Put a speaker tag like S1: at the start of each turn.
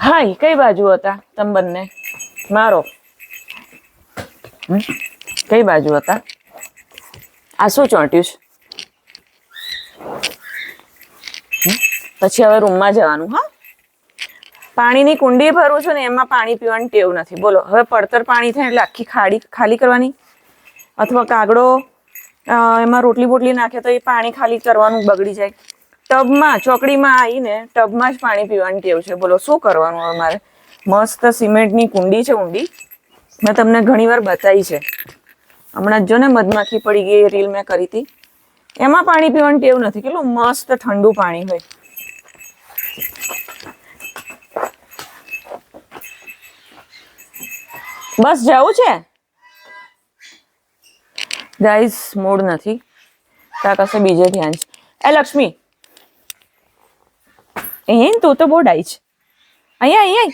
S1: હાય, કઈ બાજુ હતા તમે બંને? મારો કઈ બાજુ હતા? આ શું ચોંટ્યું છે? પછી હવે રૂમમાં જવાનું. હા, પાણીની કુંડી ભરું છું ને એમાં પાણી પીવાની ટેવ નથી. બોલો, હવે પડતર પાણી થાય એટલે આખી ખાલી કરવાની, અથવા કાગડો એમાં રોટલી બોટલી નાખે તો એ પાણી ખાલી કરવાનું બગડી જાય. ટબમાં ચોકડીમાં આવીને ટબમાં જ પાણી પીવાની ટેવ છે. બોલો શું કરવાનું હવે મારે? મસ્ત સિમેન્ટની કુંડી છે ઊંડી, મેં તમને ઘણી વાર બતાવી છે. હમણાં જો ને મધમાખી પડી ગઈ રીલ મેં કરી હતી, એમાં પાણી પીવાની ટેવ નથી. કેટલું મસ્ત ઠંડુ પાણી હોય. બસ જવું છે ગાઈસ, મૂડ નથી. તા કશે બીજે ધ્યાન છે. એ લક્ષ્મી, તું તો બહુ ડાઈ છે. અહીંયા અહીંયા